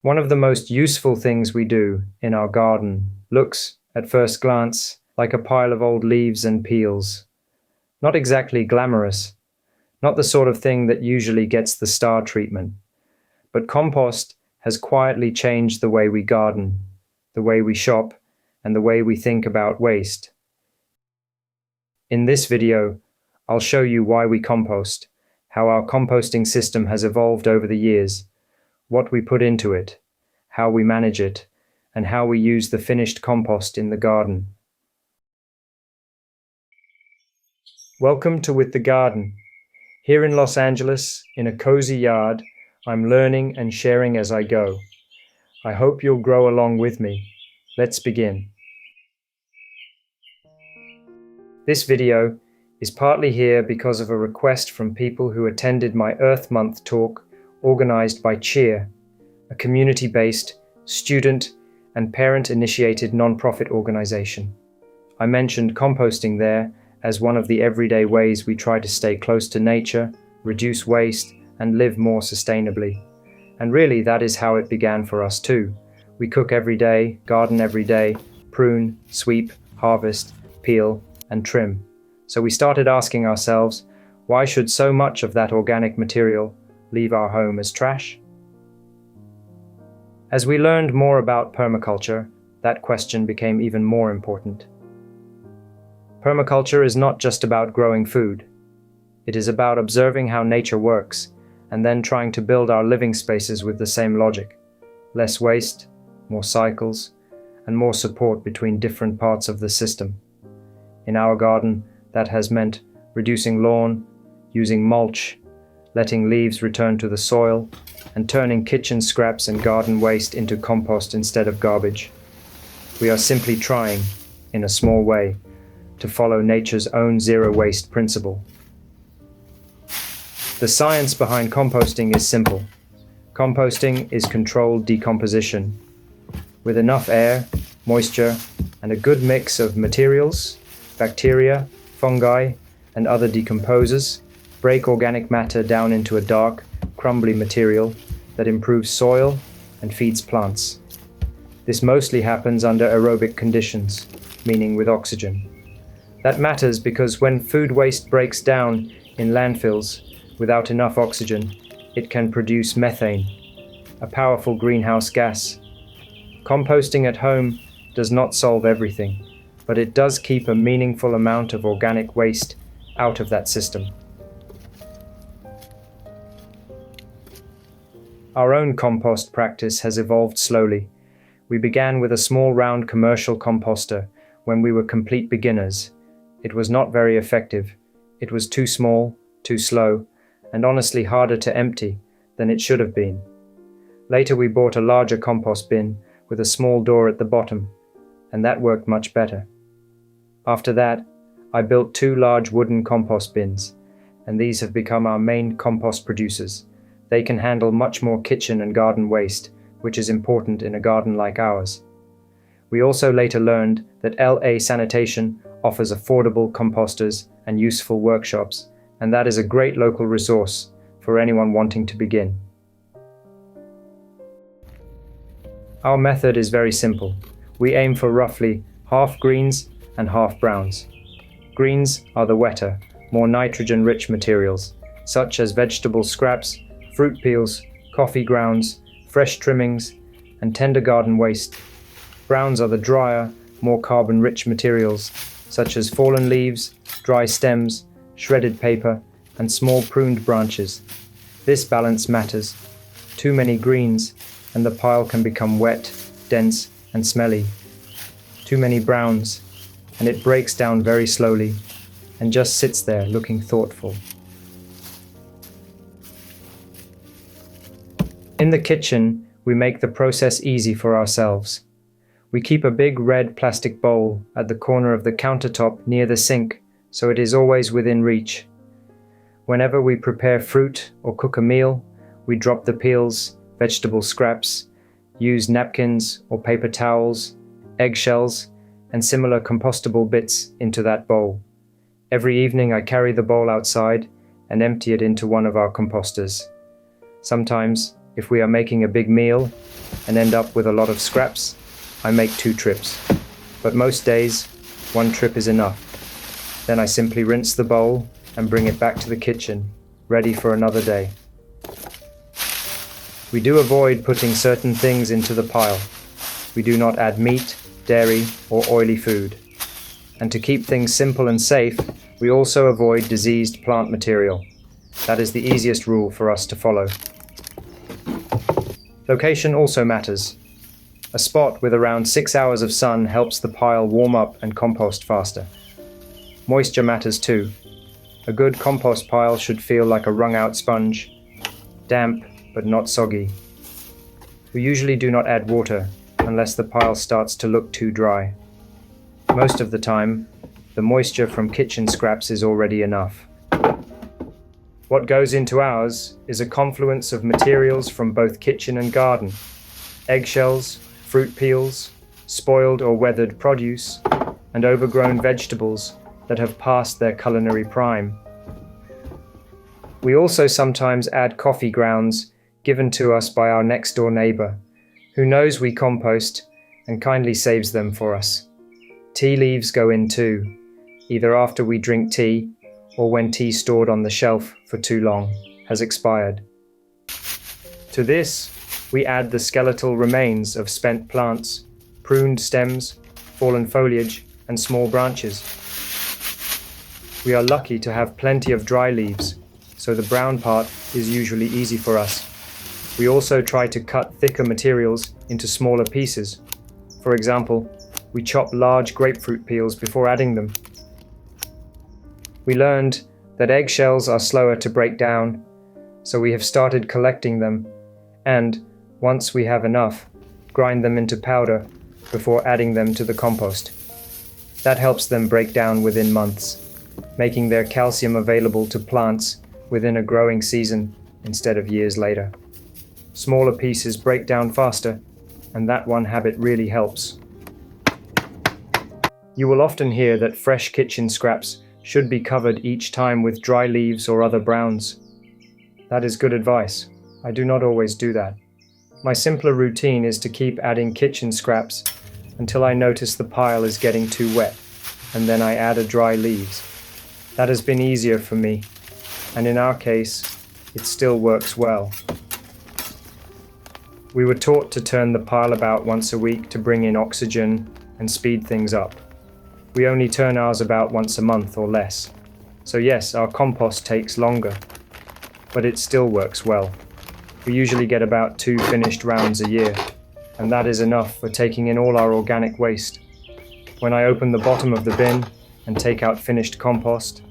One of the most useful things we do in our garden looks, at first glance, like a pile of old leaves and peels. Not exactly glamorous, not the sort of thing that usually gets the star treatment. But compost has quietly changed the way we garden, the way we shop, and the way we think about waste. In this video, I'll show you why we compost, how our composting system has evolved over the years, what we put into it, how we manage it, and how we use the finished compost in the garden. Welcome to With the Garden. Here in Los Angeles, in a cozy yard, I'm learning and sharing as I go. I hope you'll grow along with me. Let's begin. This video is partly here because of a request from people who attended my Earth Month talk organized by Cheer, a community-based, student and parent-initiated non-profit organization. I mentioned composting there as one of the everyday ways we try to stay close to nature, reduce waste, and live more sustainably. And really, that is how it began for us too. We cook every day, garden every day, prune, sweep, harvest, peel, and trim. So we started asking ourselves, why should so much of that organic material leave our home as trash? As we learned more about permaculture, that question became even more important. Permaculture is not just about growing food. It is about observing how nature works, and then trying to build our living spaces with the same logic. Less waste, more cycles, and more support between different parts of the system. In our garden, that has meant reducing lawn, using mulch, letting leaves return to the soil, and turning kitchen scraps and garden waste into compost instead of garbage. We are simply trying, in a small way, to follow nature's own zero-waste principle. The science behind composting is simple. Composting is controlled decomposition. With enough air, moisture, and a good mix of materials, bacteria, fungi, and other decomposers, break organic matter down into a dark, crumbly material that improves soil and feeds plants. This mostly happens under aerobic conditions, meaning with oxygen. That matters because when food waste breaks down in landfills without enough oxygen, it can produce methane, a powerful greenhouse gas. Composting at home does not solve everything, but it does keep a meaningful amount of organic waste out of that system. Our own compost practice has evolved slowly. We began with a small round commercial composter when we were complete beginners. It was not very effective. It was too small, too slow, and honestly harder to empty than it should have been. Later we bought a larger compost bin with a small door at the bottom, and that worked much better. After that, I built 2 large wooden compost bins, and these have become our main compost producers. They can handle much more kitchen and garden waste, which is important in a garden like ours. We also later learned that LA Sanitation offers affordable composters and useful workshops, and that is a great local resource for anyone wanting to begin. Our method is very simple. We aim for roughly half greens and half browns. Greens are the wetter, more nitrogen-rich materials, such as vegetable scraps, fruit peels, coffee grounds, fresh trimmings, and tender garden waste. Browns are the drier, more carbon-rich materials, such as fallen leaves, dry stems, shredded paper, and small pruned branches. This balance matters. Too many greens, and the pile can become wet, dense, and smelly. Too many browns, and it breaks down very slowly, and just sits there looking thoughtful. In the kitchen, we make the process easy for ourselves. We keep a big red plastic bowl at the corner of the countertop near the sink, so it is always within reach. Whenever we prepare fruit or cook a meal, we drop the peels, vegetable scraps, use napkins or paper towels, eggshells, and similar compostable bits into that bowl. Every evening I carry the bowl outside and empty it into one of our composters. Sometimes If we are making a big meal and end up with a lot of scraps, I make 2 trips. But most days, 1 trip is enough. Then I simply rinse the bowl and bring it back to the kitchen, ready for another day. We do avoid putting certain things into the pile. We do not add meat, dairy, or oily food. And to keep things simple and safe, we also avoid diseased plant material. That is the easiest rule for us to follow. Location also matters. A spot with around 6 hours of sun helps the pile warm up and compost faster. Moisture matters too. A good compost pile should feel like a wrung-out sponge, damp but not soggy. We usually do not add water unless the pile starts to look too dry. Most of the time, the moisture from kitchen scraps is already enough. What goes into ours is a confluence of materials from both kitchen and garden: eggshells, fruit peels, spoiled or weathered produce, and overgrown vegetables that have passed their culinary prime. We also sometimes add coffee grounds given to us by our next-door neighbor, who knows we compost and kindly saves them for us. Tea leaves go in too, either after we drink tea or when tea stored on the shelf for too long has expired. To this, we add the skeletal remains of spent plants, pruned stems, fallen foliage, and small branches. We are lucky to have plenty of dry leaves, so the brown part is usually easy for us. We also try to cut thicker materials into smaller pieces. For example, we chop large grapefruit peels before adding them. We learned that eggshells are slower to break down, so we have started collecting them and, once we have enough, grind them into powder before adding them to the compost. That helps them break down within months, making their calcium available to plants within a growing season instead of years later. Smaller pieces break down faster, and that one habit really helps. You will often hear that fresh kitchen scraps should be covered each time with dry leaves or other browns. That is good advice. I do not always do that. My simpler routine is to keep adding kitchen scraps until I notice the pile is getting too wet, and then I add dry leaves. That has been easier for me, and in our case, it still works well. We were taught to turn the pile about once a week to bring in oxygen and speed things up. We only turn ours about once a month or less. So yes, our compost takes longer, but it still works well. We usually get about 2 finished rounds a year, and that is enough for taking in all our organic waste. When I open the bottom of the bin and take out finished compost,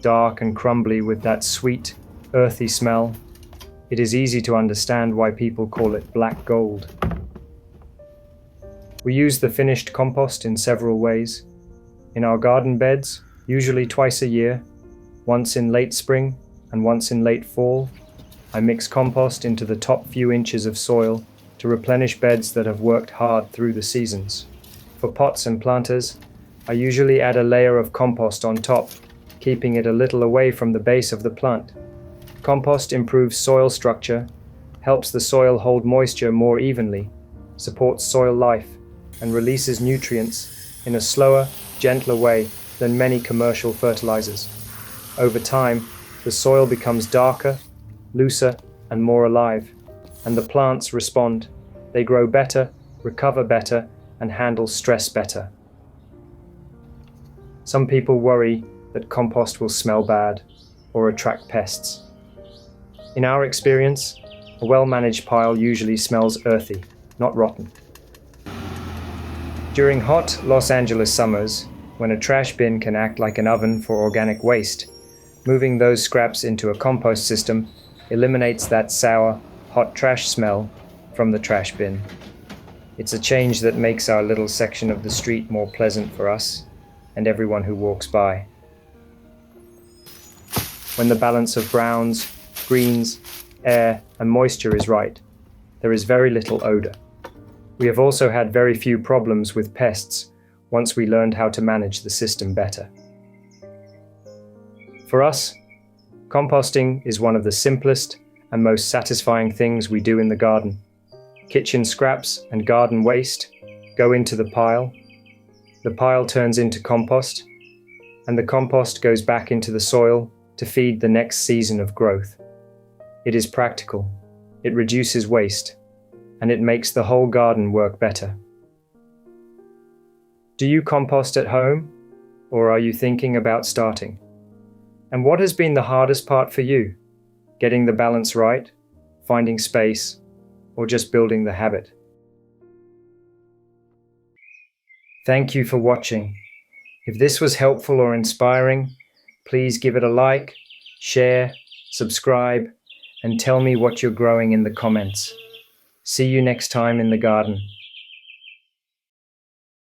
dark and crumbly with that sweet, earthy smell, it is easy to understand why people call it black gold. We use the finished compost in several ways. In our garden beds, usually twice a year, once in late spring and once in late fall, I mix compost into the top few inches of soil to replenish beds that have worked hard through the seasons. For pots and planters, I usually add a layer of compost on top, keeping it a little away from the base of the plant. Compost improves soil structure, helps the soil hold moisture more evenly, supports soil life, and releases nutrients in a slower, gentler way than many commercial fertilizers. Over time, the soil becomes darker, looser, and more alive, and the plants respond. They grow better, recover better, and handle stress better. Some people worry that compost will smell bad or attract pests. In our experience, a well-managed pile usually smells earthy, not rotten. During hot Los Angeles summers, when a trash bin can act like an oven for organic waste, moving those scraps into a compost system eliminates that sour, hot trash smell from the trash bin. It's a change that makes our little section of the street more pleasant for us and everyone who walks by. When the balance of browns, greens, air, and moisture is right, there is very little odor. We have also had very few problems with pests once we learned how to manage the system better. For us, composting is one of the simplest and most satisfying things we do in the garden. Kitchen scraps and garden waste go into the pile. The pile turns into compost, and the compost goes back into the soil to feed the next season of growth. It is practical, it reduces waste, and it makes the whole garden work better. Do you compost at home, or are you thinking about starting? And what has been the hardest part for you? Getting the balance right, finding space, or just building the habit? Thank you for watching. If this was helpful or inspiring, please give it a like, share, subscribe, and tell me what you're growing in the comments. See you next time in the garden.